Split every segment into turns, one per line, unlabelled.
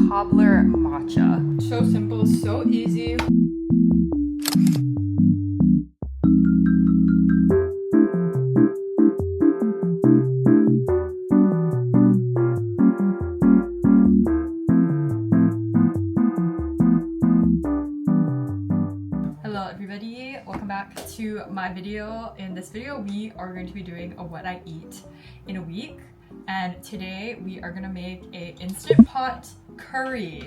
cobbler matcha.
So simple, so easy.
Hello everybody, welcome back to my video. In this video we are going to be doing a what I eat in a week, and today we are going to make a instant pot curry.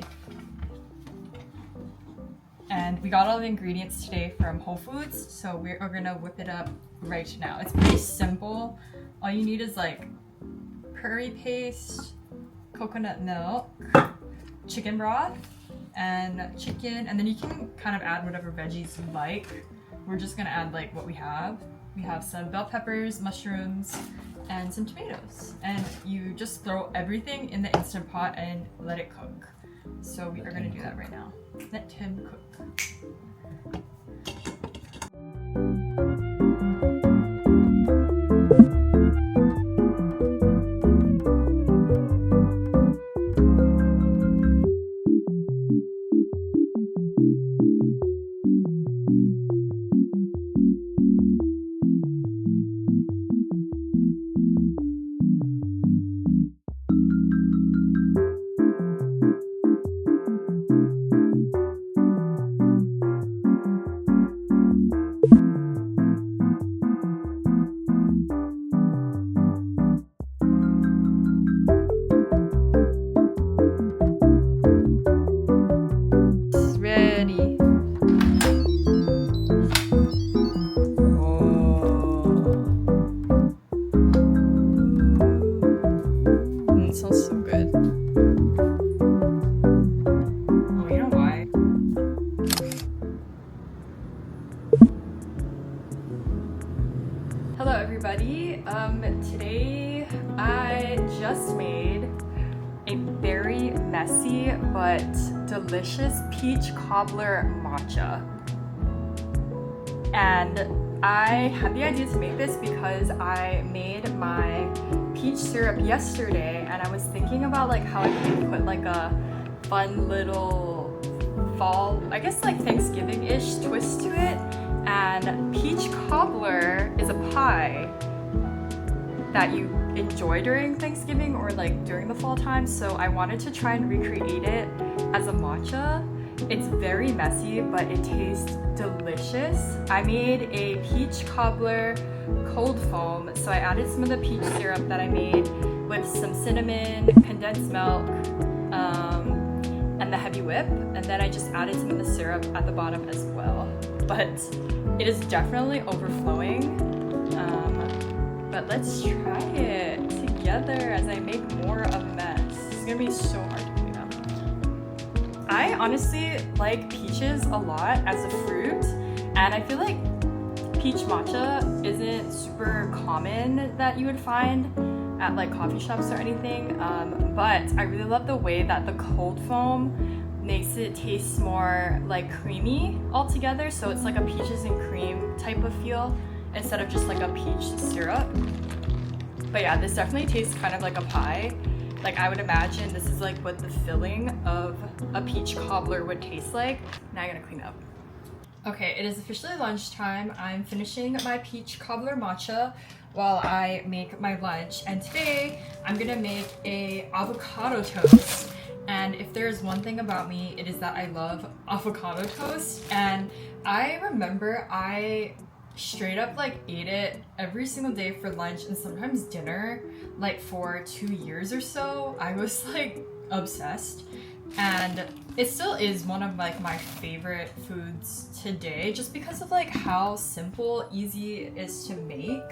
And we got all the ingredients today from Whole Foods, so we are going to whip it up right now. It's pretty simple. All you need is like curry paste, coconut milk, chicken broth, and chicken, and then you can kind of add whatever veggies you like. We're just gonna add like what we have. We have some bell peppers, mushrooms, and some tomatoes. And you just throw everything in the Instant Pot and let it cook. So we are gonna do that right now. Let him cook. Hello everybody, today I just made a very messy but delicious peach cobbler matcha. And I had the idea to make this because I made my peach syrup yesterday, and I was thinking about like how I could put like a fun little fall, I guess like Thanksgiving-ish twist to it. And peach cobbler is a pie that you enjoy during Thanksgiving or like during the fall time, so I wanted to try and recreate it as a matcha. It's very messy, but it tastes delicious. I made a peach cobbler cold foam, so I added some of the peach syrup that I made with some cinnamon, condensed milk, and the heavy whip, and then I just added some of the syrup at the bottom as well. But it is definitely overflowing. But let's try it together as I make more of a mess. It's gonna be so hard to clean up. I honestly like peaches a lot as a fruit, and I feel like peach matcha isn't super common that you would find at like coffee shops or anything. But I really love the way that the cold foam makes it taste more like creamy altogether, so it's like a peaches and cream type of feel instead of just like a peach syrup. But yeah, this definitely tastes kind of like a pie. Like I would imagine this is like what the filling of a peach cobbler would taste like. Now I gotta clean up. Okay, it is officially lunchtime. I'm finishing my peach cobbler matcha while I make my lunch, and today I'm gonna make a avocado toast. And if there's one thing about me, it is that I love avocado toast. And I remember I straight up like ate it every single day for lunch and sometimes dinner, like for 2 years or so. I was like obsessed, and it still is one of like my favorite foods today, just because of like how simple, easy it is to make.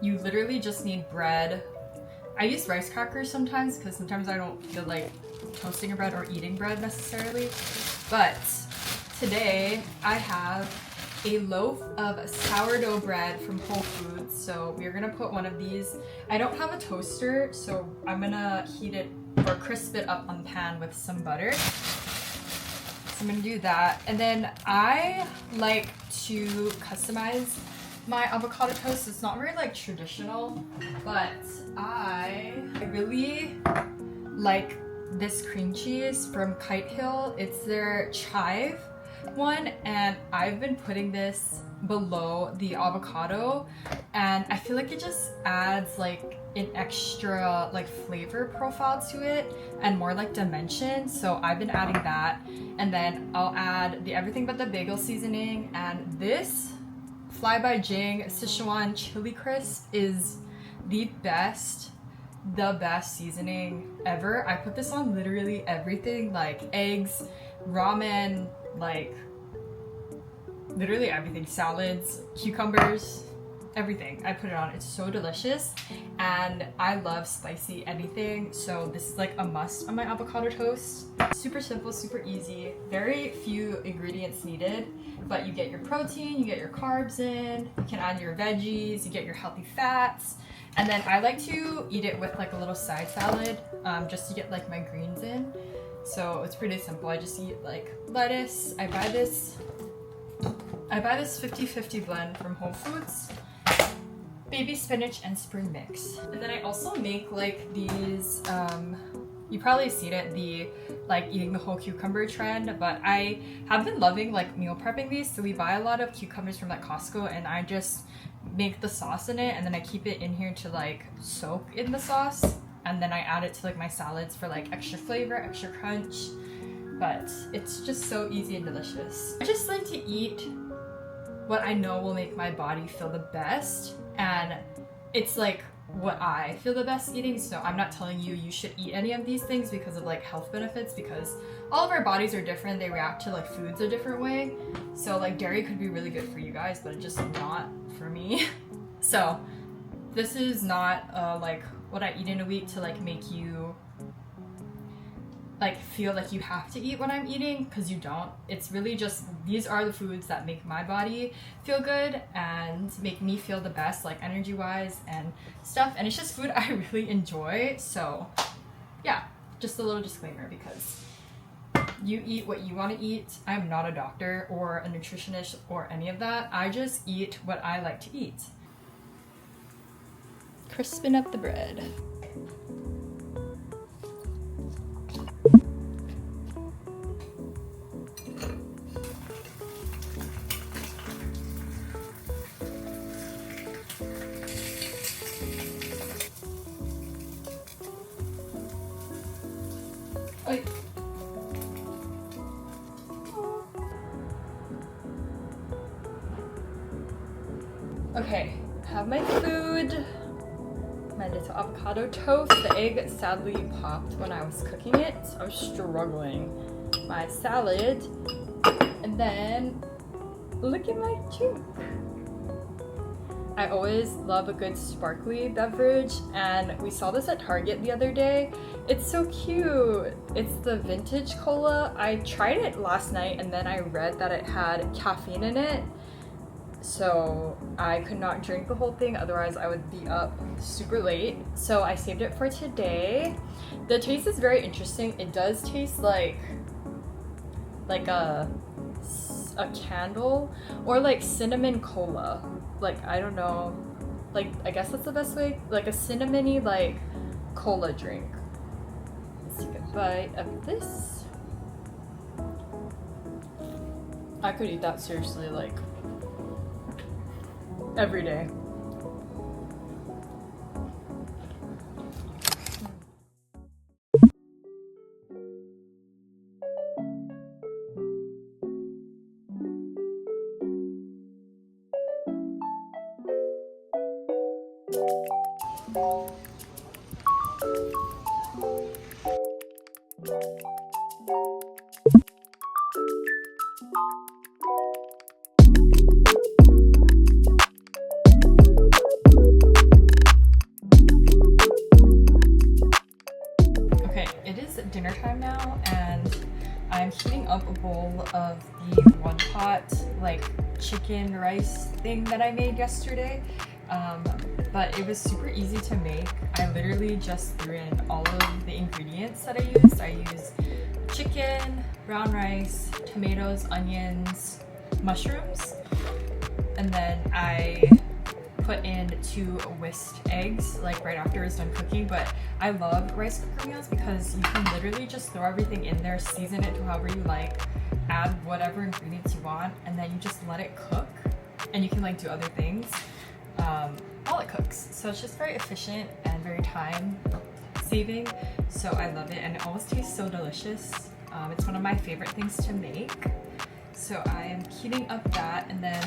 You literally just need bread. I use rice crackers sometimes because sometimes I don't feel like toasting a bread or eating bread necessarily. But today I have a loaf of sourdough bread from Whole Foods. So we're gonna put one of these. I don't have a toaster, so I'm gonna heat it or crisp it up on the pan with some butter. So I'm gonna do that. And then I like to customize my avocado toast. It's not very like traditional, but I really like this cream cheese from Kite Hill. It's their chive one, and I've been putting this below the avocado, and I feel like it just adds like an extra like flavor profile to it and more like dimension. So I've been adding that, and then I'll add the everything but the bagel seasoning, and this Fly by Jing Sichuan chili crisp is the best seasoning ever. I put this on literally everything, like eggs, ramen, like literally everything, salads, cucumbers, everything. I put it on. It's so delicious, and I love spicy anything, so this is like a must on my avocado toast. Super simple, super easy, very few ingredients needed, but you get your protein, you get your carbs in, you can add your veggies, you get your healthy fats, and then I like to eat it with like a little side salad, just to get like my greens in. So it's pretty simple. I just eat like lettuce. I buy this 50-50 blend from Whole Foods, baby spinach and spring mix. And then I also make like these, you probably seen it, the like eating the whole cucumber trend, but I have been loving like meal prepping these. So we buy a lot of cucumbers from like Costco, and I just make the sauce in it, and then I keep it in here to like soak in the sauce, and then I add it to like my salads for like extra flavor, extra crunch. But it's just so easy and delicious. I just like to eat what I know will make my body feel the best, and it's like what I feel the best eating. So I'm not telling you you should eat any of these things because of like health benefits, because all of our bodies are different. They react to like foods a different way. So like dairy could be really good for you guys, but it's just not for me. So this is not like what I eat in a week to like make you like feel like you have to eat what I'm eating, because you don't. It's really just, these are the foods that make my body feel good and make me feel the best, like energy wise and stuff, and it's just food I really enjoy. So yeah, just a little disclaimer, because you eat what you want to eat. I'm not a doctor or a nutritionist or any of that. I just eat what I like to eat. Crisping up the bread. Okay, have my food, my little avocado toast. The egg sadly popped when I was cooking it. I was struggling. My salad, and then look at my juke. I always love a good sparkly beverage, and we saw this at Target the other day. It's so cute. It's the vintage cola. I tried it last night, and then I read that it had caffeine in it, so I could not drink the whole thing, otherwise I would be up super late. So I saved it for today. The taste is very interesting. It does taste like a candle, or like cinnamon cola. Like, I don't know, like I guess that's the best way, like a cinnamony like cola drink. Let's take a bite of this. I could eat that seriously like every day. Okay, it is dinner time now, and I'm heating up a bowl of the one pot like chicken rice thing that I made yesterday. But it was super easy to make. I literally just threw in all of the ingredients that I used. I used chicken, brown rice, tomatoes, onions, mushrooms, and then I put in 2 whisked eggs like right after it's done cooking, but I love rice cooker meals because you can literally just throw everything in there, season it to however you like, add whatever ingredients you want, and then you just let it cook, and you can like do other things while it cooks. So it's just very efficient and very time saving, so I love it, and it always tastes so delicious. It's one of my favorite things to make, so I am heating up that, and then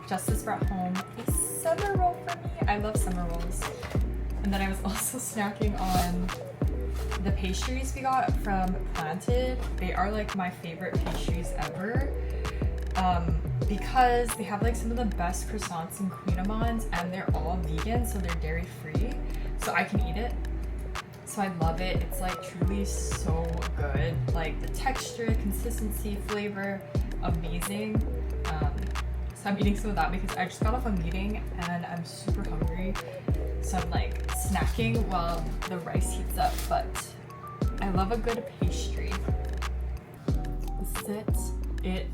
Justice brought home a summer roll for me. I love summer rolls. And then I was also snacking on the pastries we got from Planted. They are like my favorite pastries ever because they have like some of the best croissants and kouign-amanns, and they're all vegan, so they're dairy free, so I can eat it. So I love it. It's like truly so good. Like the texture, consistency, flavor, amazing. So I'm eating some of that because I just got off a meeting and I'm super hungry. So I'm like snacking while the rice heats up, but I love a good pastry. This is it.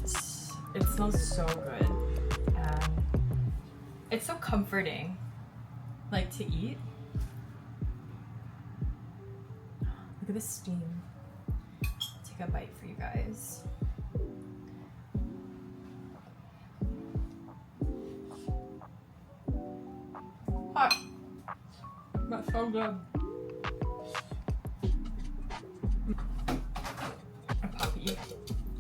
It smells so good. It's so comforting, like to eat. Look at the steam. Take a bite for you guys. Hot. That's so good. A puppy.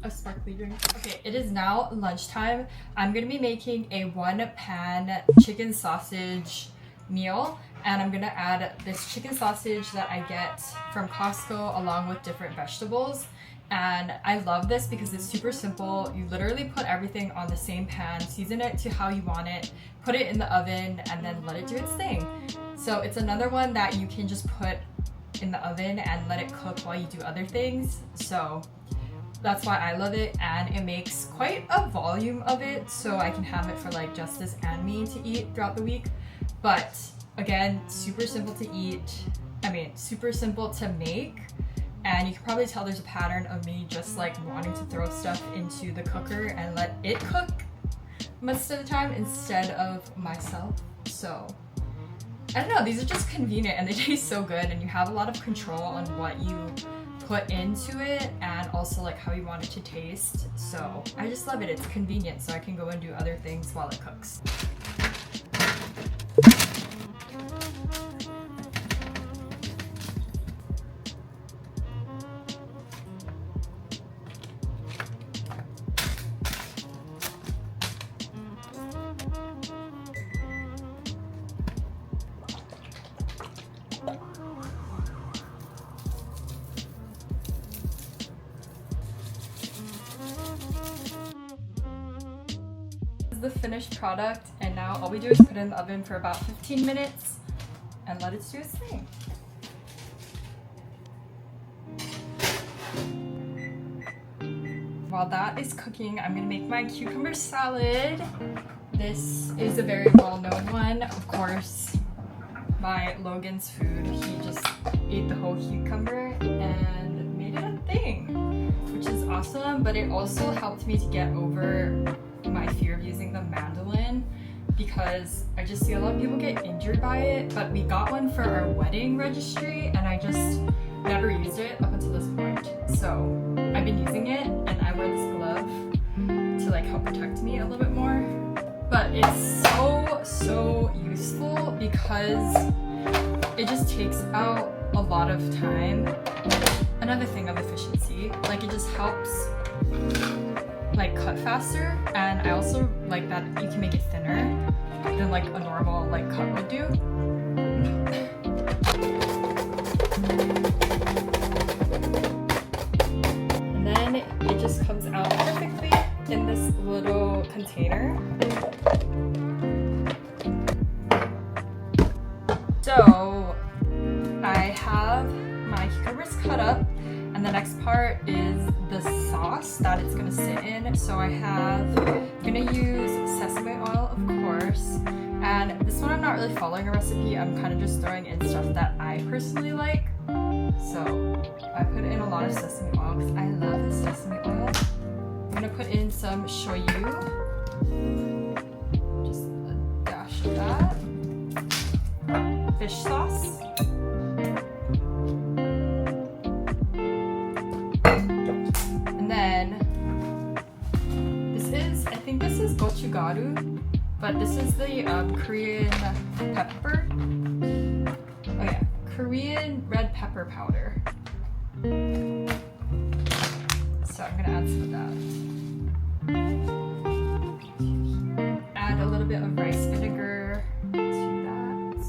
A sparkly drink. Okay, it is now lunchtime. I'm gonna be making a 1-pan chicken sausage meal, and I'm gonna add this chicken sausage that I get from Costco along with different vegetables. And I love this because it's super simple. You literally put everything on the same pan, season it to how you want it, put it in the oven, and then let it do its thing. So it's another one that you can just put in the oven and let it cook while you do other things. So that's why I love it, and it makes quite a volume of it, so I can have it for like Justice and me to eat throughout the week. But again, super simple to eat. I mean, super simple to make. And you can probably tell there's a pattern of me just like wanting to throw stuff into the cooker and let it cook most of the time instead of myself. So I don't know, these are just convenient and they taste so good, and you have a lot of control on what you put into it and also like how you want it to taste. So I just love it. It's convenient, so I can go and do other things while it cooks. The finished product, and now all we do is put it in the oven for about 15 minutes and let it do its thing. While that is cooking, I'm gonna make my cucumber salad. This is a very well-known one, of course, by Logan's Food. He just ate the whole cucumber and made it a thing, which is awesome, but it also helped me to get over my fear of using the mandolin because I just see a lot of people get injured by it. But we got one for our wedding registry and I just never used it up until this point. So I've been using it, and I wear this glove to like help protect me a little bit more. But it's so useful because it just takes out a lot of time. Another thing of efficiency, like it just helps like cut faster, and I also like that you can make it thinner than like a normal like cut would do. And then it just comes out perfectly in this little container. So I have my cucumbers cut up, and the next part is the sauce that it's gonna sit in. So I'm gonna use sesame oil, of course. And this one I'm not really following a recipe. I'm kind of just throwing in stuff that I personally like. So I put in a lot of sesame oil because I love the sesame oil. I'm gonna put in some shoyu. Just a dash that. Fish sauce. And then I think this is gochugaru, but this is the Korean pepper. Oh yeah, Korean red pepper powder. So I'm gonna add some of that. Add a little bit of rice vinegar to that.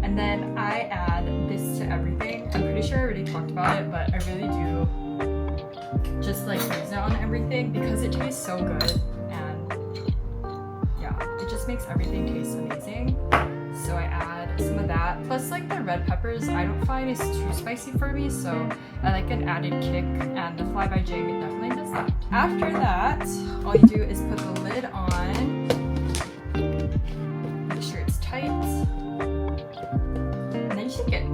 And then I add this to everything. I'm pretty sure I already talked about it, but I really do just like use it on everything because it tastes so good, and yeah, it just makes everything taste amazing. So I add some of that, plus like the red peppers I don't find is too spicy for me, so I like an added kick, and the Fly by Jing definitely does that. After that, all you do is put the lid on, make sure it's tight, and then you should get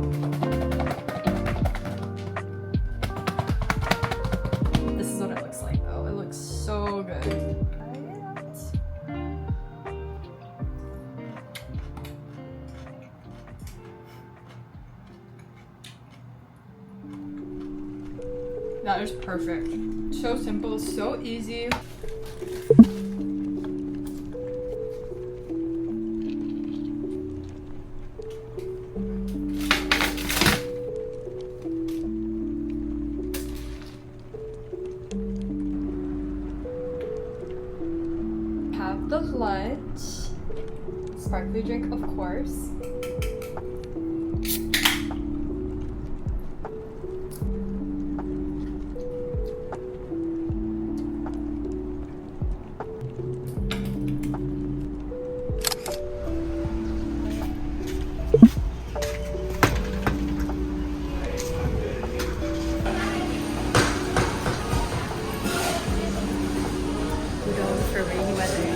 so good.
That is perfect. So simple, so easy.
Have the lunch. Sparkly drink, of course. Udon for rainy weather.